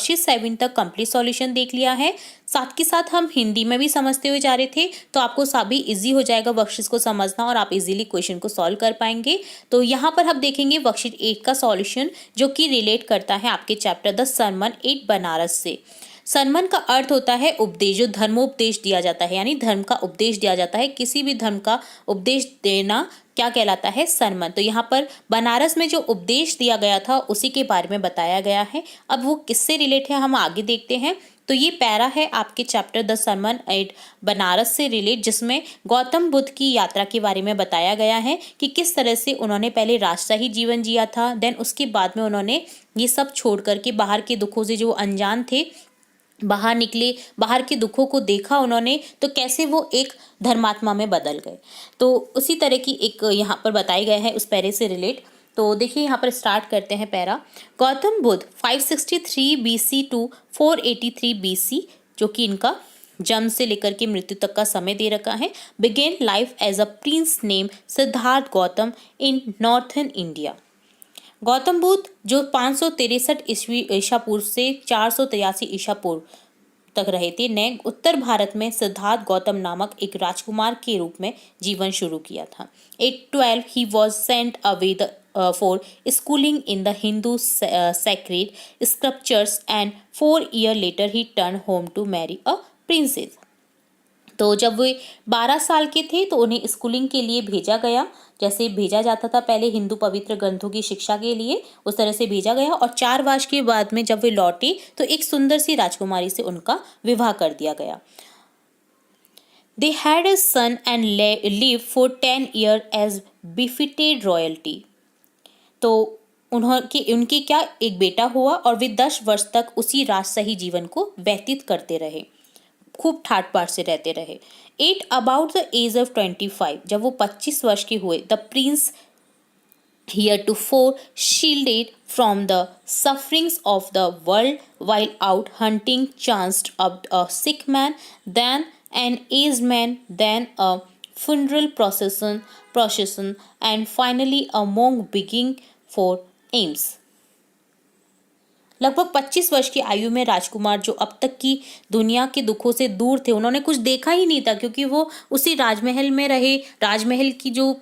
Worksheet 7 तक complete solution देख लिया है। साथ के साथ हम हिंदी में भी समझते हुए जा रहे थे, तो आपको सभी इजी हो जाएगा वर्कशीट को समझना और आप इजीली क्वेश्चन को सॉल्व कर पाएंगे। तो यहाँ पर हम देखेंगे वर्कशीट 8 का सॉल्यूशन, जो कि रिलेट करता है आपके chapter the sermon at Banaras से। सरमन का अर्थ होता है उपदेश, जो धर्मोपदेश दिया जाता है, यानी धर्म का उपदेश दिया जाता है। किसी भी धर्म का उपदेश देना क्या कहलाता है? सरमन। तो यहाँ पर बनारस में जो उपदेश दिया गया था उसी के बारे में बताया गया है। अब वो किससे रिलेट है हम आगे देखते हैं। तो ये पैरा है आपके chapter the sermon at Banaras से रिलेट, जिसमें गौतम बुद्ध की यात्रा के बारे में बताया गया है कि किस तरह से उन्होंने पहले राजशाही जीवन जिया था, देन उसके बाद में उन्होंने ये सब छोड़ करके बाहर के दुखों से, जो अनजान थे, बाहर निकले, बाहर के दुखों को देखा उन्होंने, तो कैसे वो एक धर्मात्मा में बदल गए। तो उसी तरह की एक यहाँ पर बताया गया है उस पैरे से रिलेट। तो देखिए यहाँ पर स्टार्ट करते हैं para. Gautam Buddha 563 BC to 483 BC, जो कि इनका जन्म से लेकर के मृत्यु तक का समय दे रखा है, began life as a prince name Siddhartha Gautam in northern India. Gautam Buddha जो 563 ईसा पूर्व से 483 ईसा पूर्व तक रहे थे, ने उत्तर भारत में सिद्धार्थ गौतम नामक एक राजकुमार के रूप में जीवन शुरू किया था। At 12 he was sent away for schooling in the Hindu sacred scriptures and 4 years later he turned home to marry a princess। तो जब वे 12 साल के थे तो उन्हें स्कूलिंग के लिए भेजा गया, जैसे भेजा जाता था पहले हिंदू पवित्र ग्रंथों की शिक्षा के लिए, उस तरह से भेजा गया। और 4 वर्ष के बाद में जब वे लौटे तो एक सुंदर सी राजकुमारी से उनका विवाह कर दिया गया। They had a son and lived for 10 years as befitted royalty। तो उनकी क्या एक बेटा हुआ और वे 10 वर्ष तक उसी राजशाही जीवन को व्यतीत करते रहे, खूब ठाट बाट से रहते रहे। At about the age of 25, जब वो 25 वर्ष के हुए, the prince heretofore shielded from the sufferings of the world while out hunting chanced up a sick man, then an aged man, then a funeral procession, and finally a monk begging for alms। लगभग 25 वर्ष की आयु में राजकुमार, जो अब तक की दुनिया के दुखों से दूर थे, उन्होंने कुछ देखा ही नहीं था, क्योंकि वो उसी राजमहल में रहे, राजमहल की जो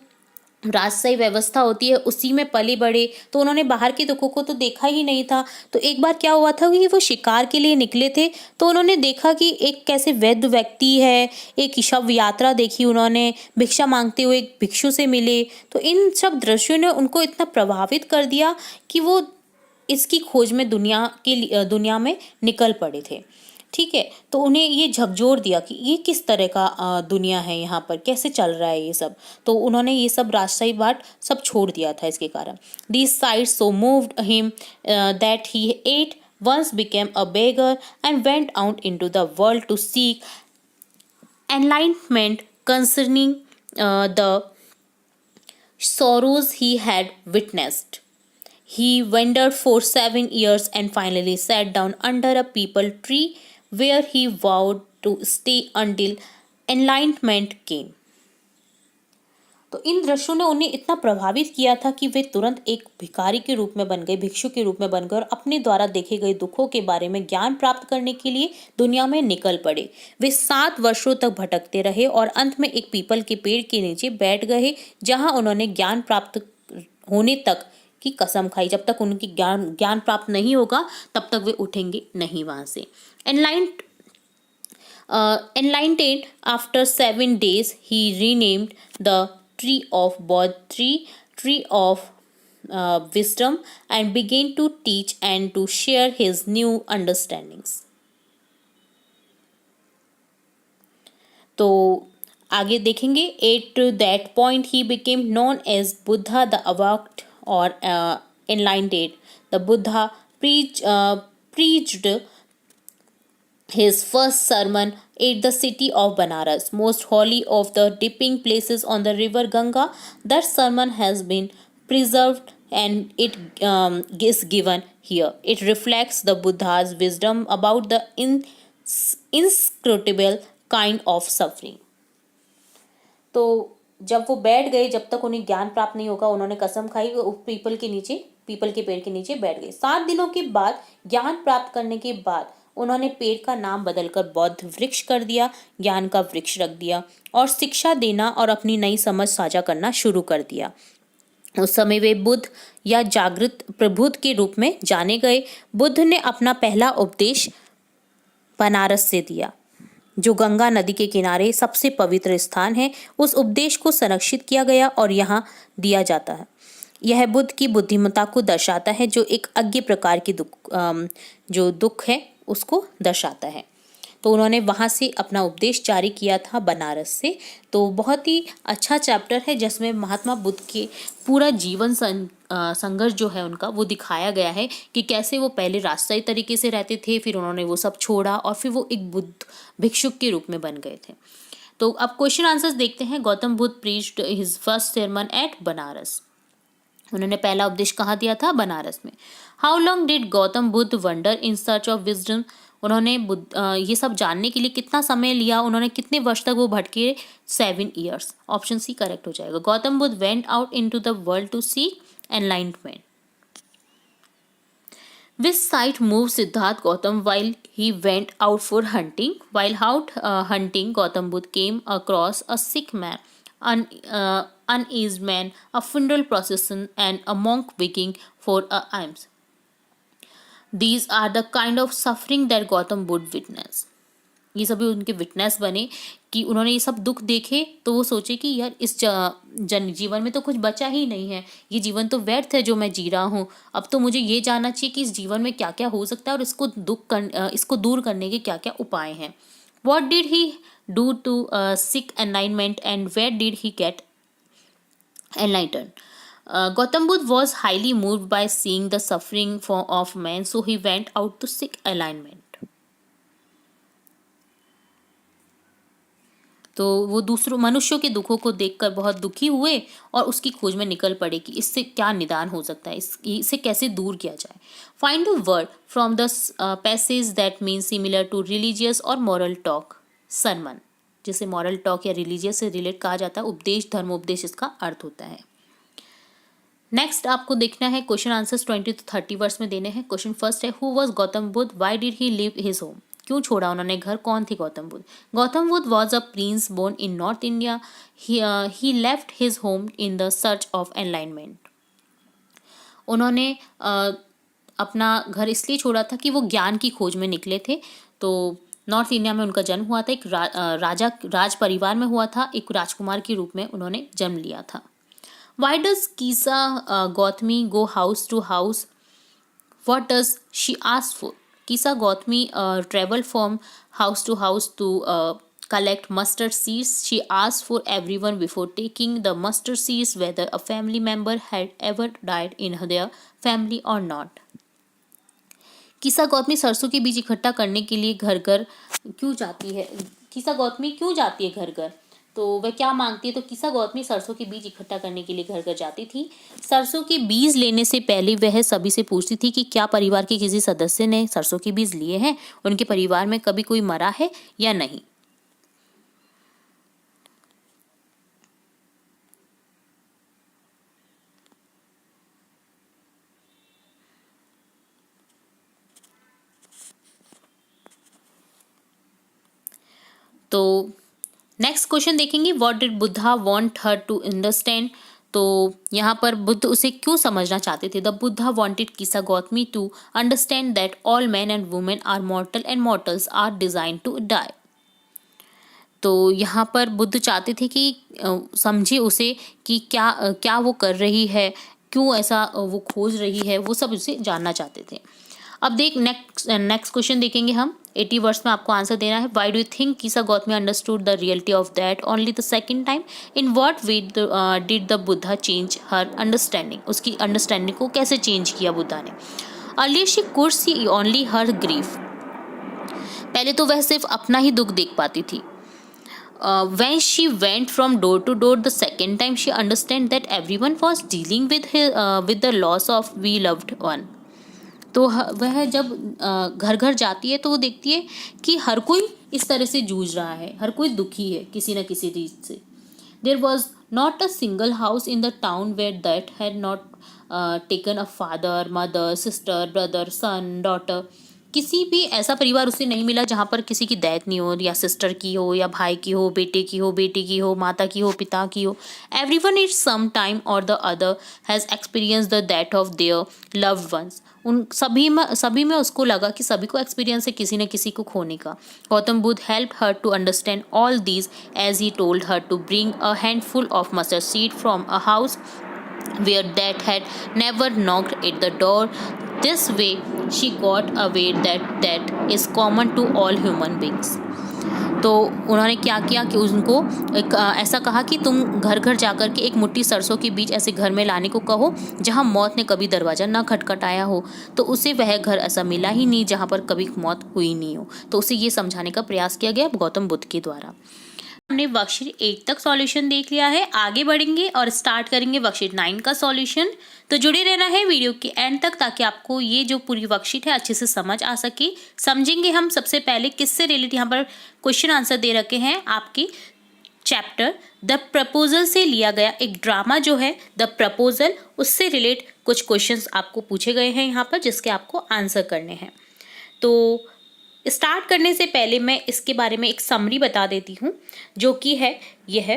राजशाही व्यवस्था होती है उसी में पले बड़े, तो उन्होंने बाहर के दुखों को तो देखा ही नहीं था। तो एक बार क्या हुआ था कि वो शिकार के लिए निकले थे, तो उन्होंने देखा कि एक कैसे वैद्य व्यक्ति है, एक शव यात्रा देखी उन्होंने, भिक्षा मांगते हुए एक भिक्षु से मिले। तो इन सब दृश्यों ने उनको इतना प्रभावित कर दिया कि वो इसकी खोज में दुनिया में निकल पड़े थे। ठीक है, तो उन्हें ये झकझोर दिया कि ये किस तरह का दुनिया है, यहाँ पर कैसे चल रहा है ये सब। तो उन्होंने ये सब राजशाही बाट सब छोड़ दिया था इसके कारण। This sight so moved him that he at once became a beggar and went out into the world to seek enlightenment concerning the sorrows he had witnessed। He wandered for 7 years and finally sat down under a peepal tree where he vowed to stay until enlightenment came। तो इन दृश्यों ने उन्हें इतना प्रभावित किया था कि वे तुरंत एक भिखारी के रूप में बन गए, भिक्षु के रूप में बन गए, और अपने द्वारा देखे गए दुखों के बारे में ज्ञान प्राप्त करने के लिए दुनिया में निकल पड़े। वे 7 वर्षों तक भटकते रहे और अंत में एक पीपल के पेड़ के नीचे बैठ गए, जहां उन्होंने ज्ञान प्राप्त होने तक की कसम खाई। जब तक उनकी ज्ञान प्राप्त नहीं होगा तब तक वे उठेंगे नहीं वहां से। Enlightened after 7 days, he renamed the tree of Bodh tree of wisdom, and began to teach and to share his new understandings। तो आगे देखेंगे। At that point he became known as Buddha the Awaked or enlightened। The Buddha preached his first sermon at the city of Banaras, most holy of the dipping places on the river Ganga. That sermon has been preserved and it is given here. It reflects the Buddha's wisdom about the inscrutable kind of suffering। तो जब वो बैठ गए, जब तक उन्हें ज्ञान प्राप्त नहीं होगा, उन्होंने कसम खाई, वो पीपल के नीचे पीपल के पेड़ के नीचे बैठ गए। 7 दिनों के बाद ज्ञान प्राप्त करने के बाद उन्होंने पेड़ का नाम बदलकर बौद्ध वृक्ष कर दिया, ज्ञान का वृक्ष रख दिया और शिक्षा देना और अपनी नई समझ साझा करना शुरू कर दिया। उस समय वे बुद्ध या जागृत प्रबुद्ध के रूप में जाने गए। बुद्ध ने अपना पहला उपदेश बनारस से दिया, जो गंगा नदी के किनारे सबसे पवित्र स्थान है। उस उपदेश को संरक्षित किया गया और यहाँ दिया जाता है। यह बुद्ध की बुद्धिमत्ता को दर्शाता है, जो एक अज्ञे प्रकार की दुख है उसको दर्शाता है। तो उन्होंने वहाँ से अपना उपदेश जारी किया था, बनारस से। तो बहुत ही अच्छा चैप्टर है जिसमें महात्मा बुद्ध के पूरा जीवन संघर्ष जो है उनका वो दिखाया गया है कि कैसे वो पहले राष्ट्रीय तरीके से रहते थे, फिर उन्होंने वो सब छोड़ा और फिर वो एक बुद्ध भिक्षुक के रूप में बन गए थे। तो अब क्वेश्चन आंसर्स देखते हैं। Gautam Buddha preached his first sermon at Banaras. उन्होंने पहला उपदेश कहाँ दिया था? बनारस में। How long did Gautam Buddha wander in search of wisdom? उन्होंने ये सब जानने के लिए कितना समय लिया? उन्होंने कितने वर्ष तक वो भटके? 7 years। ऑप्शन सी करेक्ट हो जाएगा। Gautam Buddha went out into the world to seek enlightenment. Which sight moved Siddharth Gautam while he went out for hunting? While out hunting, Gautam Buddha came across a sick man, uneased man, a funeral procession, and a monk begging for alms. These are the kind of suffering that Gautam Buddha witnessed. ये सभी उनके witness बने कि उन्होंने ये सब दुख देखे तो वो सोचे कि यार इस जीवन में तो कुछ बचा ही नहीं है, ये जीवन तो व्यर्थ है जो मैं जी रहा हूँ। अब तो मुझे ये जानना चाहिए कि इस जीवन में क्या क्या हो सकता है और इसको दूर करने के क्या क्या उपाय हैं। What did he do to seek enlightenment and where did he get enlighten? Gautam Buddha was highly moved by seeing the suffering of man, so he went out to seek enlightenment. तो वो दूसरों मनुष्यों के दुखों को देखकर बहुत दुखी हुए और उसकी खोज में निकल पड़े कि इससे क्या निदान हो सकता है, इसे कैसे दूर किया जाए। Find the word from the passage that mean similar to religious और मॉरल टॉक सरमन, जिसे मॉरल टॉक या रिलीजियस से रिलेट कहा जाता है। उपदेश, धर्मोपदेश इसका अर्थ होता है। नेक्स्ट आपको देखना है क्वेश्चन आंसर्स 20 to 30 वर्ड्स में देने हैं। क्वेश्चन फर्स्ट है, who was Gautam Buddha, why did he leave his home? क्यों छोड़ा उन्होंने घर, कौन थे Gautam Buddha? Gautam Buddha was a prince born in north India. He left his home in the search of enlightenment. उन्होंने अपना घर इसलिए छोड़ा था कि वो ज्ञान की खोज में निकले थे। तो नॉर्थ इंडिया में उनका जन्म हुआ था, एक राज परिवार में हुआ था, एक राजकुमार के रूप में उन्होंने जन्म लिया था। Why does Kisa Gautami go house to house? What does she ask for? Kisa Gautami travel from house to house to collect mustard seeds. She asked for everyone before taking the mustard seeds whether a family member had ever died in their family or not. कीसा Gautami सरसों के बीज इकट्ठा करने के लिए घर घर क्यों जाती है? कीसा गौतमी क्यों जाती है घर घर? तो वह क्या मांगती है? तो कीसा गौतमी सरसों के बीज इकट्ठा करने के लिए घर घर जाती थी। सरसों के बीज लेने से पहले वह सभी से पूछती थी कि क्या परिवार के किसी सदस्य ने सरसों के बीज लिए हैं, उनके परिवार में कभी कोई मरा है या नहीं। तो नेक्स्ट क्वेश्चन देखेंगे, what did Buddha want her to understand? तो यहाँ पर बुद्ध उसे क्यों समझना चाहते थे? The Buddha wanted Kisa Gotami to understand that all man and women are mortal and mortals are design to die. तो यहाँ पर बुद्ध चाहते थे कि समझे उसे कि क्या वो कर रही है, क्यों ऐसा वो खोज रही है, वो सब उसे जानना चाहते थे। अब नेक्स्ट क्वेश्चन देखेंगे हम। 80 वर्ड्स में आपको आंसर देना है। Why do you think कीसा Gautami understood the reality of that only the second time? In what way did the Buddha change her understanding? उसकी अंडरस्टैंडिंग को कैसे चेंज किया बुद्धा ने? Earlier she could see only her grief. पहले तो वह सिर्फ अपना ही दुख देख पाती थी। When she went from door to door the second time, she understand that everyone was dealing with the loss of we loved one. तो वह जब घर घर जाती है तो वो देखती है कि हर कोई इस तरह से जूझ रहा है, हर कोई दुखी है किसी न किसी रीत से। There was not a single house in the town where that had not taken a father, mother, sister, brother, son, daughter. किसी भी ऐसा परिवार उसे नहीं मिला जहाँ पर किसी की डेथ नहीं हो, या सिस्टर की हो, या भाई की हो, बेटे की हो, बेटी की हो, माता की हो, पिता की हो। एवरीवन इट सम टाइम और the other has experience the death of their loved ones. उन सभी में उसको लगा कि सभी को एक्सपीरियंस है किसी न किसी को खोने का। Gautam Buddha help her to understand all these as he told her to bring a handful of mustard seed from a house where death had never knocked at the door. This way, she got aware that is common to all human beings. तो उन्होंने क्या किया कि उनको ऐसा कहा कि तुम घर घर जाकर के एक मुट्ठी सरसों के बीज ऐसे घर में लाने को कहो जहाँ मौत ने कभी दरवाज़ा ना खटखटाया हो। तो उसे वह घर ऐसा मिला ही नहीं जहाँ पर कभी मौत हुई नहीं हो। तो उसे ये समझाने का प्रयास किया गया गौतम बुद्ध के द्वारा। हमने वर्कशीट 8 तक सॉल्यूशन देख लिया है। आगे बढ़ेंगे और स्टार्ट करेंगे वर्कशीट 9 का सॉल्यूशन। तो जुड़े रहना है वीडियो के एंड तक ताकि आपको ये जो पूरी वर्कशीट है अच्छे से समझ आ सके। समझेंगे हम सबसे पहले किससे रिलेटेड यहाँ पर क्वेश्चन आंसर दे रखे हैं आपके चैप्टर द प्रपोजल से लिया गया एक ड्रामा जो है द प्रपोजल, उससे रिलेट कुछ क्वेश्चंस आपको पूछे गए हैं यहाँ पर जिसके आपको आंसर करने हैं। तो स्टार्ट करने से पहले मैं इसके बारे में एक समरी बता देती हूँ जो कि है यह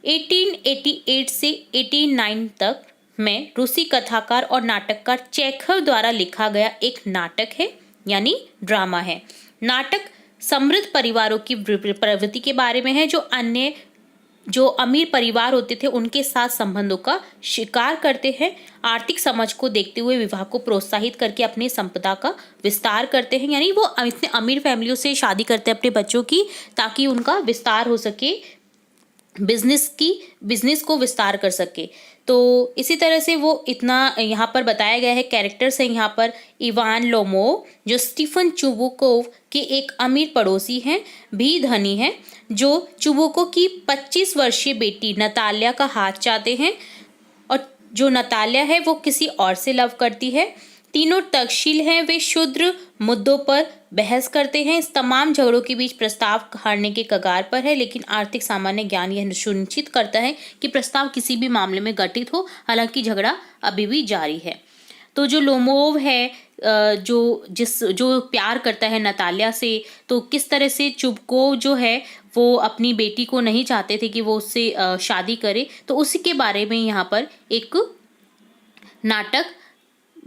1888 से 89 तक में रूसी कथाकार और नाटककार चेखव द्वारा लिखा गया एक नाटक है यानी ड्रामा है। नाटक समृद्ध परिवारों की प्रवृत्ति के बारे में है जो अमीर परिवार होते थे उनके साथ संबंधों का शिकार करते हैं। आर्थिक समझ को देखते हुए विवाह को प्रोत्साहित करके अपनी संपदा का विस्तार करते हैं, यानी वो इतने अमीर फैमिलियों से शादी करते हैं अपने बच्चों की ताकि उनका विस्तार हो सके, बिजनेस को विस्तार कर सके। तो इसी तरह से वो इतना यहाँ पर बताया गया है। कैरेक्टर्स हैं यहाँ पर इवान लोमोव जो स्टीफन चुबुकोव के एक अमीर पड़ोसी हैं, भी धनी हैं, जो चुबुको की 25 वर्षीय बेटी नतालिया का हाथ चाहते हैं और जो नतालिया है वो किसी और से लव करती है। तीनों तक्षशिल हैं, वे शुद्र मुद्दों पर बहस करते हैं। इस तमाम झगड़ों के बीच प्रस्ताव हारने के कगार पर है, लेकिन आर्थिक सामान्य ज्ञान यह सुनिश्चित करता है कि प्रस्ताव किसी भी मामले में घटित हो, हालांकि झगड़ा अभी भी जारी है। तो जो लोमोव है जो प्यार करता है नतालिया से, तो किस तरह से चुबकोव जो है वो अपनी बेटी को नहीं चाहते थे कि वो उससे शादी करे, तो उसी के बारे में यहाँ पर एक नाटक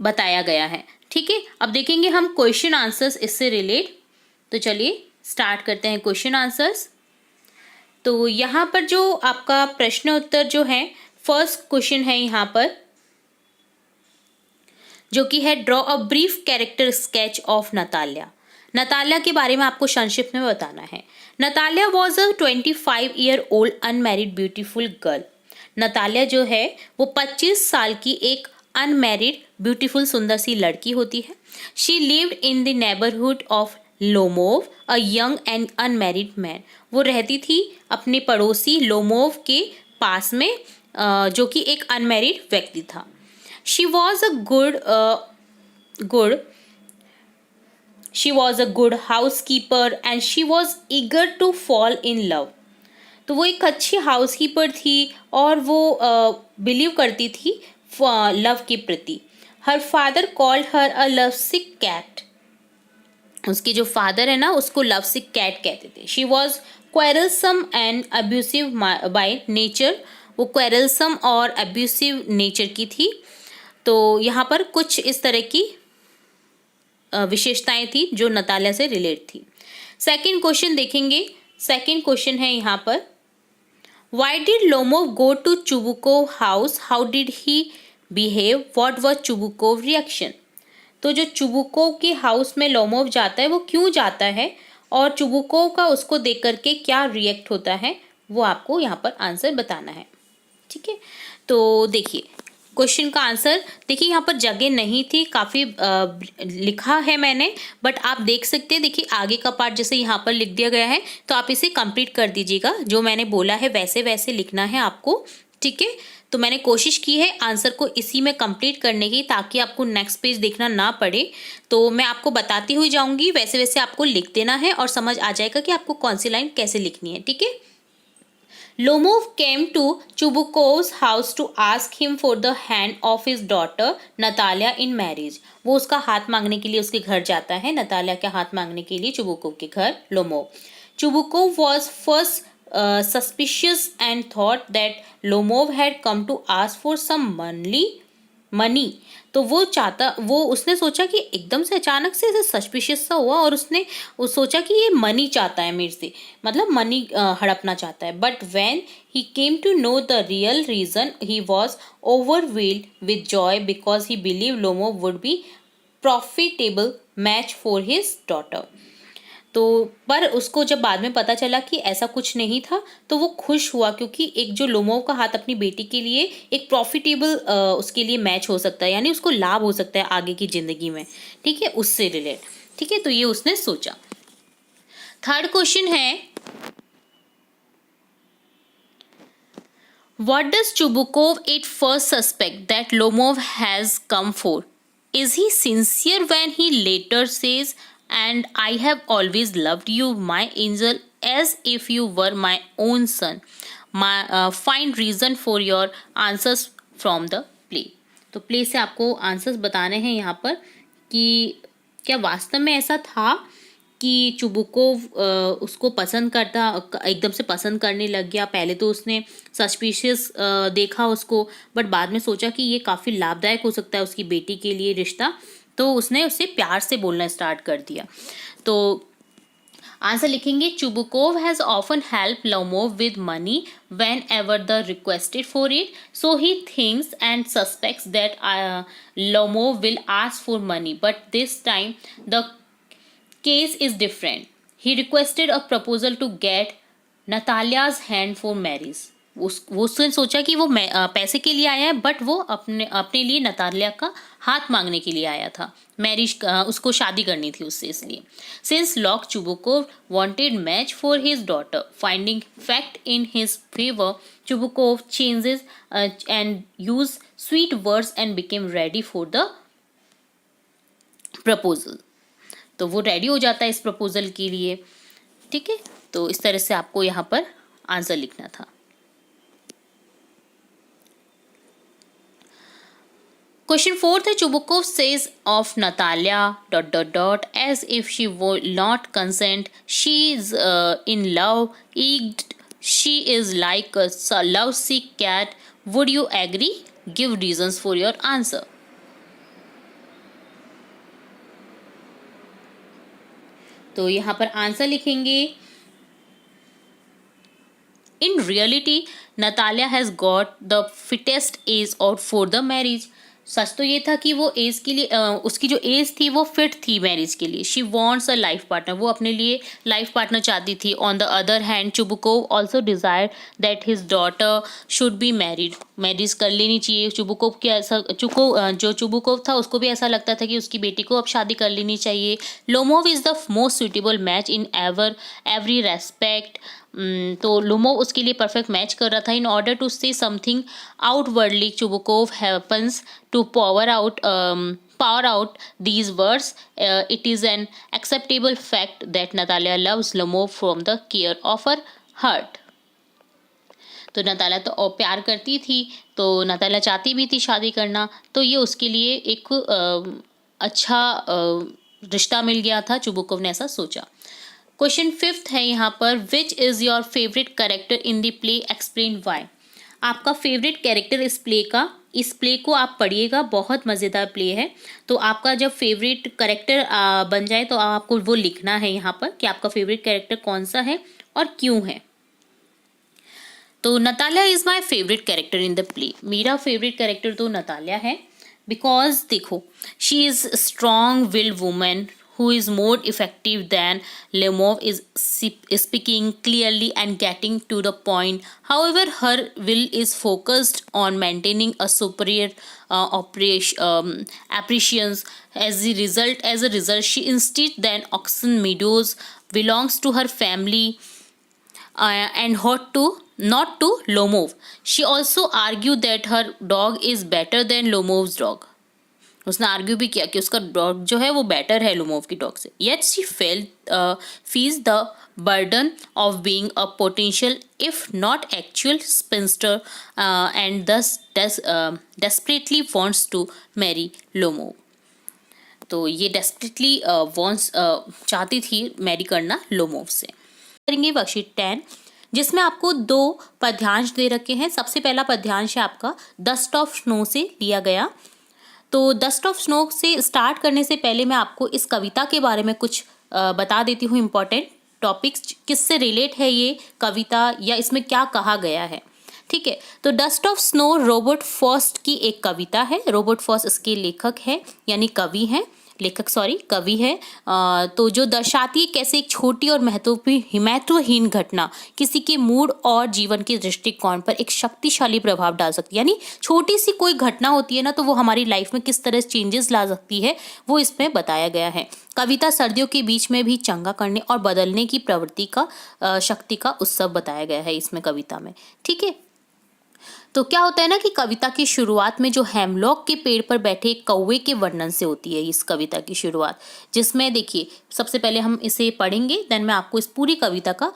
बताया गया है। ठीक है, अब देखेंगे हम क्वेश्चन आंसर्स इससे रिलेट। तो चलिए स्टार्ट करते हैं क्वेश्चन आंसर्स। तो यहाँ पर जो आपका प्रश्न उत्तर जो है फर्स्ट क्वेश्चन है यहाँ पर जो कि है draw a brief character sketch of Natalia. Natalia के बारे में आपको संक्षिप्त में बताना है। Natalia was a 25 old unmarried beautiful girl. Natalia जो है वो 25 साल की एक अनमैरिड ब्यूटीफुल सुंदर सी लड़की होती है। She lived in the neighbourhood of Lomov a young and unmarried man. वो रहती थी अपने पड़ोसी लोमोव के पास में जो कि एक अनमैरिड व्यक्ति था। She was a good housekeeper and she was eager to fall in love. तो वो एक अच्छी हाउसकीपर थी और वो बिलीव करती थी लव के प्रति। Her father called her a love sick cat. उसके जो फादर है ना उसको लव सिक कैट कहते थे। She was quarrelsome and abusive by nature. वो क्वेरलसम और अब्यूसिव नेचर की थी। तो यहाँ पर कुछ इस तरह की विशेषताएं थी जो नतालिया से रिलेट थी। सेकंड क्वेश्चन देखेंगे। सेकंड क्वेश्चन है यहाँ पर why did Lomov go to Chubukov house, how did he behave, what was Chubukov reaction. तो जो चुबुकोव के हाउस में लोमोव जाता है वो क्यों जाता है और चुबुकोव का उसको देख करके क्या रिएक्ट होता है वो आपको यहाँ पर आंसर बताना है। ठीक है, तो देखिए क्वेश्चन का आंसर देखिए यहाँ पर जगह नहीं थी, काफ़ी लिखा है मैंने, बट आप देख सकते हैं। देखिए आगे का पार्ट जैसे यहाँ पर लिख दिया गया है तो आप इसे कंप्लीट कर दीजिएगा। जो मैंने बोला है वैसे वैसे लिखना है आपको। ठीक है, तो मैंने कोशिश की है आंसर को इसी में कंप्लीट करने की ताकि आपको नेक्स्ट पेज देखना ना पड़े। तो मैं आपको बताती हुई जाऊँगी, वैसे वैसे आपको लिख देना है और समझ आ जाएगा कि आपको कौन सी लाइन कैसे लिखनी है। ठीक है, Lomov came to Chubukov's house to ask him for the hand of his daughter Natalia in marriage. वो उसका हाथ मांगने के लिए उसके घर जाता है, नतालिया के हाथ मांगने के लिए चुबुकोव के घर Lomov. Chubukov was first suspicious and thought that Lomov had come to ask for some money. तो वो उसने सोचा कि एकदम से अचानक से ऐसे सस्पिशियस सा हुआ और उसने सोचा कि ये मनी चाहता है मेरे से, मतलब मनी हड़पना चाहता है. But when he came to know the real reason he was overwhelmed with joy because he believe Lomov would be profitable match for his daughter. तो पर उसको जब बाद में पता चला कि ऐसा कुछ नहीं था तो वो खुश हुआ, क्योंकि एक जो लोमोव का हाथ अपनी बेटी के लिए एक प्रॉफिटेबल उसके लिए मैच हो सकता है, यानी उसको लाभ हो सकता है आगे की ज़िंदगी में. ठीक है, उससे रिलेट. ठीक है, तो ये उसने सोचा. थर्ड क्वेश्चन है, what does Chubukov at first suspect that Lomov has come for? Is he sincere when he later says and I have always loved you, my angel, as if you were my own son. Find reason for your answers from the play. तो play से आपको answers बताने हैं यहाँ पर कि क्या वास्तव में ऐसा था कि चुबुकोव उसको पसंद करता, एकदम से पसंद करने लग गया. पहले तो उसने सस्पिशियस देखा उसको, बट बाद में सोचा कि ये काफ़ी लाभदायक हो सकता है उसकी बेटी के लिए रिश्ता, तो उसने उससे प्यार से बोलना स्टार्ट कर दिया. तो आंसर लिखेंगे, Chubukov has often help Lomov with money whenever the requested for it, so he thinks and suspects that Lomov will ask for money, but this time the case is different. He requested a proposal to get Natalia's hand for marriage. उसने सोचा कि वो पैसे के लिए आया है, but वो अपने लिए नतालिया का हाथ मांगने के लिए आया था. मैरिज उसको शादी करनी थी उससे, इसलिए. Since lock Chubukov wanted match for his daughter, finding fact in his favour, Chubukov changes and use sweet words and became ready for the proposal. तो वो रेडी हो जाता है इस प्रपोजल के लिए. ठीक है, तो इस तरह से आपको यहाँ पर आंसर लिखना था. Question 4 है, Chubukov says of Natalia ... as if she will not consent. She is in love, egged. She is like a lovesick cat. Would you agree? Give reasons for your answer. तो यहाँ पर answer लिखेंगे, In reality, Natalia has got the fittest age out for the marriage. सच तो ये था कि वो as के लिए उसकी जो एज थी वो फिट थी मैरिज के लिए. She wants a life partner, वो अपने लिए लाइफ पार्टनर चाहती थी. On the other hand Chubukov also desire that his daughter should be married. Marriage कर लेनी चाहिए. चुबुकोव के ऐसा जो चुबुकोव था उसको भी ऐसा लगता था कि उसकी बेटी को अब शादी कर लेनी चाहिए. Lomov is the most suitable match in every respect. तो लोमोव उसके लिए परफेक्ट मैच कर रहा था. In order to say something outwardly Chubukov happens to power out these words. It is an acceptable fact that Natalia loves Lomov from the care of her heart. तो Natalia तो प्यार करती थी, तो Natalia चाहती भी थी शादी करना, तो ये उसके लिए एक अच्छा रिश्ता मिल गया था. चुबुकोव ने ऐसा सोचा. क्वेश्चन 5 है यहाँ पर, which is your favourite character in the play, explain why. आपका फेवरेट कैरेक्टर इस प्ले को आप पढ़िएगा, बहुत मज़ेदार प्ले है. तो आपका जब फेवरेट कैरेक्टर बन जाए तो आपको वो लिखना है यहाँ पर कि आपका फेवरेट कैरेक्टर कौन सा है और क्यों है. तो Natalia is my favourite character in the play. मेरा फेवरेट कैरेक्टर तो नतालिया है, बिकॉज देखो, she is strong willed women who is more effective than Lomov is speaking clearly and getting to the point. However, her will is focused on maintaining a superior appreciation. As a result, she instead than Oxen Meadows belongs to her family and not to Lomov. She also argued that her dog is better than Lomov's dog. उसने argue भी किया कि उसका dog जो है वो better है लुमोव की डॉग से। Yet she feels the burden of being a potential if not actual spinster and thus desperately wants to marry Lomov। तो ये डेस्परेटली वॉन्ट्स चाहती थी मैरी करना लोमोव से। करेंगे वर्कशीट 10 जिसमें आपको 2 पद्यांश दे रखे हैं। सबसे पहला पद्यांश है आपका डस्ट ऑफ स्नो से लिया गया। तो डस्ट ऑफ स्नो से स्टार्ट करने से पहले मैं आपको इस कविता के बारे में कुछ बता देती हूँ इम्पोर्टेंट टॉपिक्स, किससे रिलेट है ये कविता या इसमें क्या कहा गया है। ठीक है, तो dust of snow Robert Frost की एक कविता है। रॉबर्ट फॉस्ट इसके लेखक है यानी कवि हैं, कवि है। तो जो दर्शाती है कैसे एक छोटी और महत्वहीन घटना किसी के मूड और जीवन के दृष्टिकोण पर एक शक्तिशाली प्रभाव डाल सकती है। यानी छोटी सी कोई घटना होती है ना, तो वो हमारी लाइफ में किस तरह चेंजेस ला सकती है वो इसमें बताया गया है। कविता सर्दियों के बीच में भी चंगा करने और बदलने की प्रवृत्ति का शक्ति का उत्सव बताया गया है इसमें कविता में। ठीक है, तो क्या होता है ना कि कविता की शुरुआत में जो हेमलॉक के पेड़ पर बैठे कौवे के वर्णन से होती है इस कविता की शुरुआत, जिसमें देखिए सबसे पहले हम इसे पढ़ेंगे, देन मैं आपको इस पूरी कविता का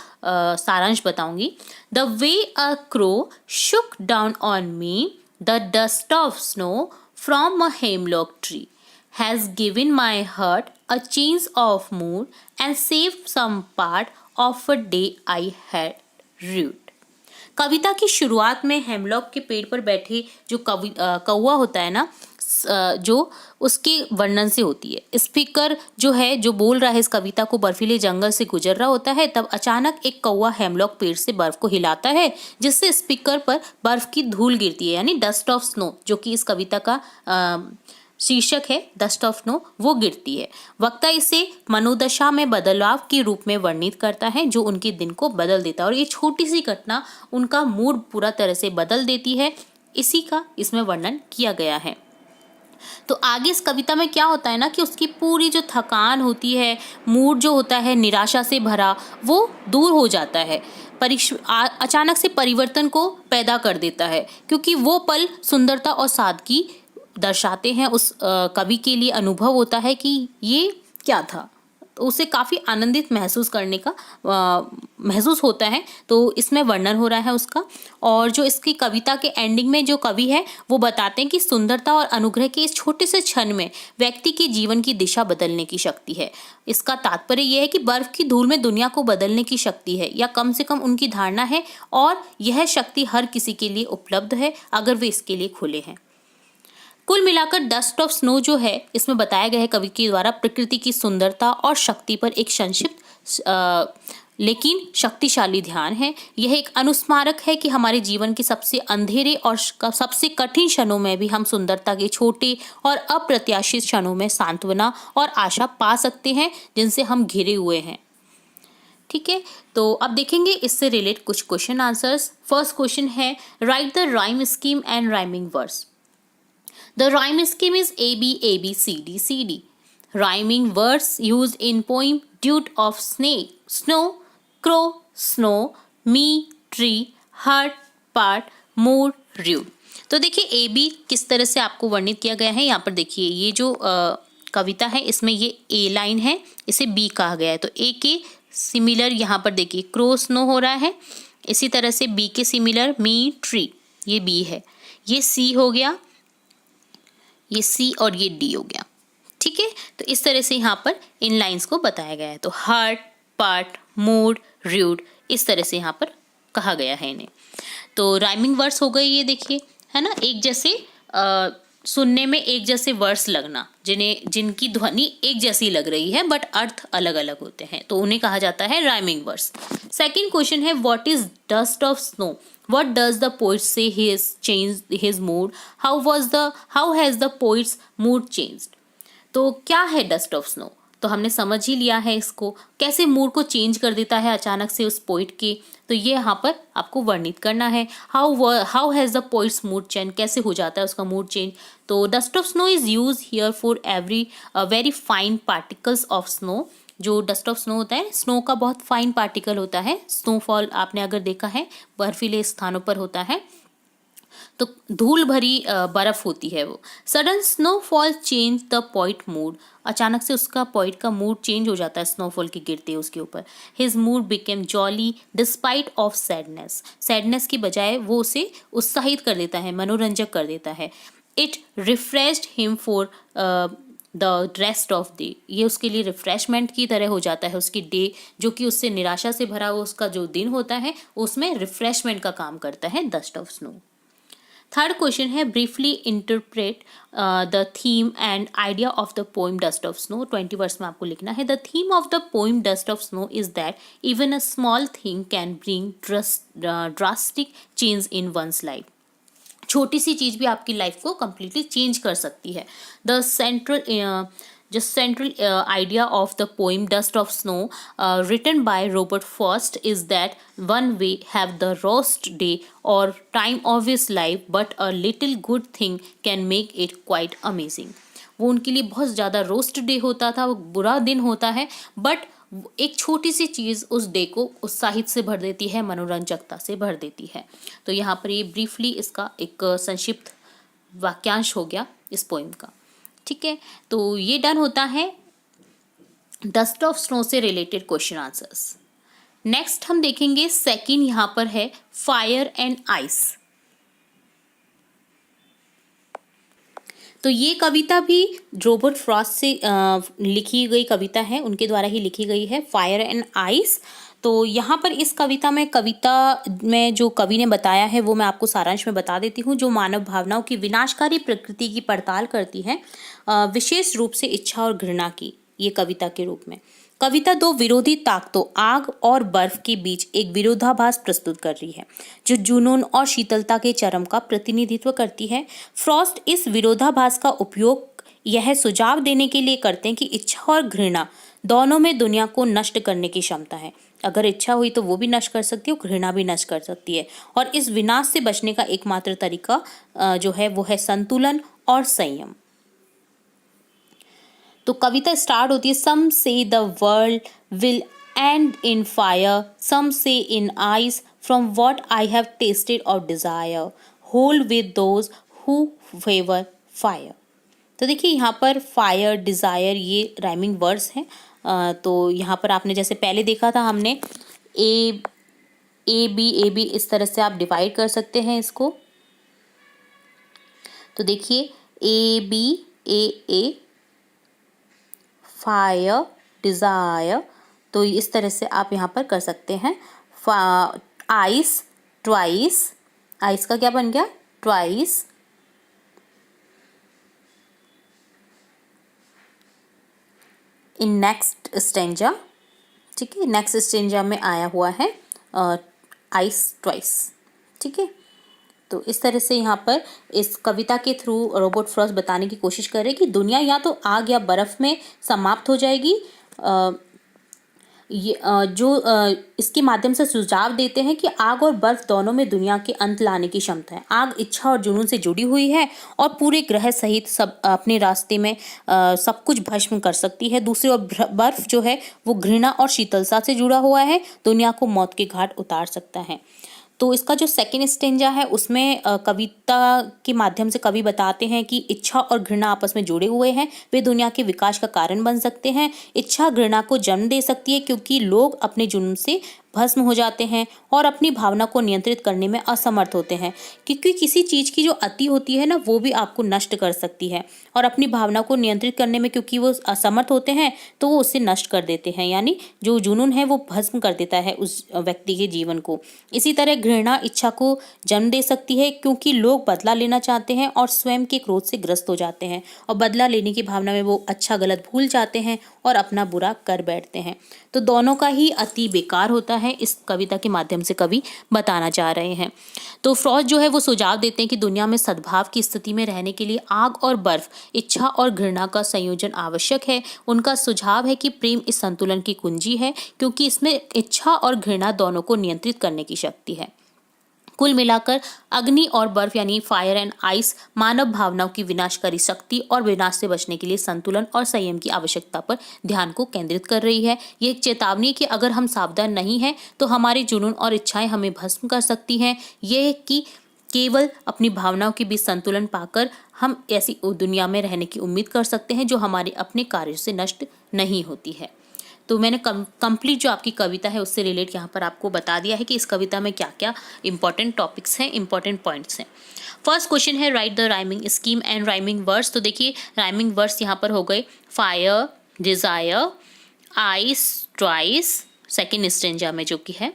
सारांश बताऊंगी। The way a crow shook down on me the dust of snow from a hemlock tree has given my heart a change of mood and saved some part of a day I had rued. कविता की शुरुआत में hemlock के पेड़ पर बैठे जो कौवा होता है ना, जो उसके वर्णन से होती है। स्पीकर जो है जो बोल रहा है इस कविता को बर्फीले जंगल से गुजर रहा होता है, तब अचानक एक कौवा हेमलॉक पेड़ से बर्फ को हिलाता है जिससे स्पीकर पर बर्फ की धूल गिरती है यानी डस्ट ऑफ स्नो, जो कि इस कविता का शीर्षक है डस्ट ऑफ स्नो, वो गिरती है। वक्ता इसे मनोदशा में बदलाव के रूप में वर्णित करता है जो उनके दिन को बदल देता है, और ये छोटी सी घटना उनका मूड पूरा तरह से बदल देती है, इसी का इसमें वर्णन किया गया है। तो आगे इस कविता में क्या होता है ना कि उसकी पूरी जो थकान होती है, मूड जो होता है निराशा से भरा, वो दूर हो जाता है, अचानक से परिवर्तन को पैदा कर देता है, क्योंकि वो पल सुंदरता और सादगी दर्शाते हैं। उस कवि के लिए अनुभव होता है कि ये क्या था, तो उसे काफ़ी आनंदित महसूस करने का महसूस होता है। तो इसमें वर्णन हो रहा है उसका, और जो इसकी कविता के एंडिंग में जो कवि है वो बताते हैं कि सुंदरता और अनुग्रह के इस छोटे से क्षण में व्यक्ति के जीवन की दिशा बदलने की शक्ति है। इसका तात्पर्य यह है कि बर्फ की धूल में दुनिया को बदलने की शक्ति है, या कम से कम उनकी धारणा है, और यह शक्ति हर किसी के लिए उपलब्ध है अगर वे इसके लिए खुले हैं। कुल मिलाकर डस्ट ऑफ स्नो जो है इसमें बताया गया है कवि के द्वारा प्रकृति की सुंदरता और शक्ति पर एक संक्षिप्त लेकिन शक्तिशाली ध्यान है। यह एक अनुस्मारक है कि हमारे जीवन के सबसे अंधेरे और सबसे कठिन क्षणों में भी हम सुंदरता के छोटे और अप्रत्याशित क्षणों में सांत्वना और आशा पा सकते हैं जिनसे हम घिरे हुए हैं। ठीक है, तो अब देखेंगे इससे रिलेट कुछ क्वेश्चन आंसर्स। फर्स्ट क्वेश्चन है write the rhyme scheme and rhyming verse. The rhyme scheme is A B A B C D C D. Rhyming words used in poem Duet of Snake, Snow, Crow, Snow, Me, Tree, Heart, Part, Mood, Rude. तो देखिए A B किस तरह से आपको वर्णित किया गया है। यहाँ पर देखिए ये जो कविता है इसमें ये ए लाइन है, इसे बी कहा गया है। तो ए के सिमिलर यहाँ पर देखिए क्रो स्नो हो रहा है, इसी तरह से बी के सिमिलर मी ट्री, ये बी है, ये सी हो गया, ये सी और ये डी हो गया। ठीक है, तो इस तरह से यहाँ पर इन लाइंस को बताया गया है। तो हार्ट, पार्ट, मूड, रूड, इस तरह से यहाँ पर कहा गया है इन्हें। तो राइमिंग वर्ड्स हो गए ये देखिए, है ना, एक जैसे सुनने में एक जैसे वर्ड्स लगना, जिनकी ध्वनि एक जैसी लग रही है बट अर्थ अलग अलग होते हैं, तो उन्हें कहा जाता है राइमिंग वर्ड्स। सेकंड क्वेश्चन है what is dust of snow. What does the poet say he has changed his mood? How has the poet's mood changed? तो क्या है डस्ट ऑफ स्नो, तो हमने समझ ही लिया है इसको, कैसे मूड को चेंज कर देता है अचानक से उस पोइट के, तो ये यहाँ पर आपको वर्णित करना है। How has the poets mood change, कैसे हो जाता है उसका मूड चेंज। तो dust of snow is use here for very fine particles of snow. जो डस्ट ऑफ स्नो होता है, स्नो का बहुत फाइन पार्टिकल होता है। स्नोफॉल आपने अगर देखा है बर्फीले स्थानों पर होता है, तो धूल भरी बर्फ होती है वो। Sudden snowfall change the poet mood, अचानक से उसका पोइट का मूड चेंज हो जाता है स्नोफॉल के गिरते उसके ऊपर। His mood became jolly despite of sadness, sadness की बजाय वो उसे उत्साहित कर देता है, मनोरंजक कर देता है। It refreshed him for the rest of day, ये उसके लिए रिफ्रेशमेंट की तरह हो जाता है उसकी डे, जो कि उससे निराशा से भरा हुआ उसका जो दिन होता है उसमें रिफ्रेशमेंट का काम करता है dust of snow. Third question is briefly interpret the theme and idea of the poem dust of snow. 20 words में आपको लिखना है। The theme of the poem dust of snow is that even a small thing can bring drastic change in one's life, छोटी सी चीज भी आपकी life को कंप्लीटली चेंज कर सकती है। The central idea of the poem Dust of Snow, written by Robert Frost, is that one way have the roast day or time of his life, but a little good thing can make it quite amazing. वो उनके लिए बहुत ज़्यादा roast day होता था, वो बुरा दिन होता है, बट एक छोटी सी चीज़ उस डे को उत्साहित से भर देती है, मनोरंजकता से भर देती है। तो यहाँ पर ये ब्रीफली इसका एक संक्षिप्त वाक्यांश हो गया इस पोइम का। ठीक है, तो ये डन होता है डस्ट ऑफ स्नो से रिलेटेड क्वेश्चन आंसर्स। नेक्स्ट हम देखेंगे सेकंड, यहाँ पर है फायर एंड आइस। तो ये कविता भी रॉबर्ट फ्रॉस्ट से लिखी गई कविता है, उनके द्वारा ही लिखी गई है, फायर एंड आइस। तो यहाँ पर इस कविता में जो कवि ने बताया है वो मैं आपको सारांश में बता देती हूँ, जो मानव भावनाओं की विनाशकारी प्रकृति की पड़ताल करती है, विशेष रूप से इच्छा और घृणा की, ये कविता के रूप में। कविता दो विरोधी ताकतों आग और बर्फ के बीच एक विरोधाभास प्रस्तुत कर रही है, जो जुनून और शीतलता के चरम का प्रतिनिधित्व करती है। फ्रॉस्ट इस विरोधाभास का उपयोग यह सुझाव देने के लिए करते हैं कि इच्छा और घृणा दोनों में दुनिया को नष्ट करने की क्षमता है। अगर इच्छा हुई तो वो भी नष्ट कर सकती है और घृणा भी नष्ट कर सकती है, और इस विनाश से बचने का एकमात्र तरीका जो है वो है संतुलन और संयम। तो कविता स्टार्ट होती है, some say the world will end in fire, some say in ice, from what I have tasted और desire, hold with those who favour fire. तो देखिए यहाँ पर फायर, डिजायर, ये राइमिंग वर्ड्स हैं। तो यहाँ पर आपने जैसे पहले देखा था हमने ए बी इस तरह से आप डिवाइड कर सकते हैं इसको। तो देखिए ए फायर, डिजायर, तो इस तरह से आप यहाँ पर कर सकते हैं। आइस, ट्वाइस, आइस का क्या बन गया, ट्वाइस। इन नेक्स्ट स्टेंजा, ठीक है, नेक्स्ट स्टेंजा में आया हुआ है आइस ट्वाइस। ठीक है, तो इस तरह से यहाँ पर इस कविता के थ्रू रॉबर्ट फ्रॉस्ट बताने की कोशिश कर रहे हैं कि दुनिया या तो आग या बर्फ में समाप्त हो जाएगी। इसके माध्यम से सुझाव देते हैं कि आग और बर्फ दोनों में दुनिया के अंत लाने की क्षमता है। आग इच्छा और जुनून से जुड़ी हुई है और पूरे ग्रह सहित सब अपने रास्ते में सब कुछ भस्म कर सकती है। दूसरी ओर बर्फ जो है वो घृणा और शीतलता से जुड़ा हुआ है, दुनिया को मौत के घाट उतार सकता है। तो इसका जो सेकेंड स्टेंजा है उसमें कविता के माध्यम से कवि बताते हैं कि इच्छा और घृणा आपस में जुड़े हुए हैं, वे दुनिया के विकास का कारण बन सकते हैं। इच्छा घृणा को जन्म दे सकती है क्योंकि लोग अपने जुनून से भस्म हो जाते हैं और अपनी भावना को नियंत्रित करने में असमर्थ होते हैं, क्योंकि किसी चीज़ की जो अति होती है ना वो भी आपको नष्ट कर सकती है, और अपनी भावना को नियंत्रित करने में क्योंकि वो असमर्थ होते हैं तो वो उसे नष्ट कर देते हैं, यानी जो जुनून है वो भस्म कर देता है उस व्यक्ति के जीवन को। इसी तरह घृणा इच्छा को जन्म दे सकती है क्योंकि लोग बदला लेना चाहते हैं और स्वयं के क्रोध से ग्रस्त हो जाते हैं, और बदला लेने की भावना में वो अच्छा गलत भूल जाते हैं और अपना बुरा कर बैठते हैं। तो दोनों का ही अति बेकार होता है, इस कविता के माध्यम से कवि बताना चाह रहे हैं। तो फ्रॉस्ट जो है वो सुझाव देते हैं कि दुनिया में सद्भाव की स्थिति में रहने के लिए आग और बर्फ, इच्छा और घृणा का संयोजन आवश्यक है। उनका सुझाव है कि प्रेम इस संतुलन की कुंजी है, क्योंकि इसमें इच्छा और घृणा दोनों को नियंत्रित करने की शक्ति है। कुल मिलाकर अग्नि और बर्फ यानी फायर एंड आइस मानव भावनाओं की विनाशकारी शक्ति और विनाश से बचने के लिए संतुलन और संयम की आवश्यकता पर ध्यान को केंद्रित कर रही है। ये एक चेतावनी है कि अगर हम सावधान नहीं हैं तो हमारे जुनून और इच्छाएं हमें भस्म कर सकती हैं। यह कि केवल अपनी भावनाओं के बीच संतुलन पाकर हम ऐसी दुनिया में रहने की उम्मीद कर सकते हैं जो हमारे अपने कार्यों से नष्ट नहीं होती है। तो मैंने कंप्लीट जो आपकी कविता है उससे रिलेट यहाँ पर आपको बता दिया है कि इस कविता में क्या क्या इंपॉर्टेंट टॉपिक्स हैं, इंपॉर्टेंट पॉइंट्स हैं। फर्स्ट क्वेश्चन है write the rhyming scheme and rhyming words. तो देखिए राइमिंग वर्ड्स यहाँ पर हो गए fire, desire, ice, twice, second stanza में जो कि है।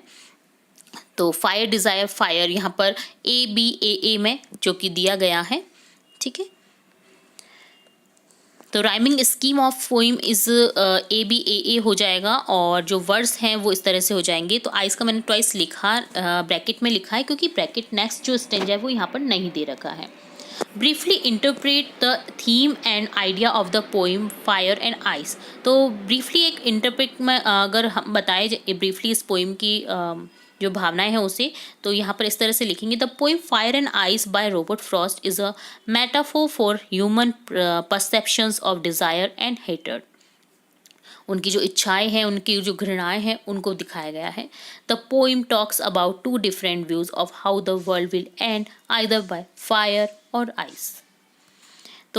तो फायर, डिजायर, फायर यहाँ पर A में जो कि दिया गया है, ठीक है। तो rhyming scheme of poem is ABAA हो जाएगा और जो वर्ड्स हैं वो इस तरह से हो जाएंगे। तो आइस का मैंने ट्वाइस लिखा, ब्रैकेट में लिखा है क्योंकि ब्रैकेट नेक्स्ट जो स्टेंजा है वो यहाँ पर नहीं दे रखा है। Briefly interpret the theme and idea of the poem fire and ice. तो ब्रीफली एक इंटरप्रेट में अगर हम बताए ब्रीफली इस पोइम की जो भावनाएं हैं उसे, तो यहाँ पर इस तरह से लिखेंगे the poem fire and ice by Robert Frost is a metaphor for human perceptions of desire and hatred. उनकी जो इच्छाएं हैं, उनकी जो घृणाएं हैं, उनको दिखाया गया है। The poem talks about two different views of how the world will end either by fire और आइस।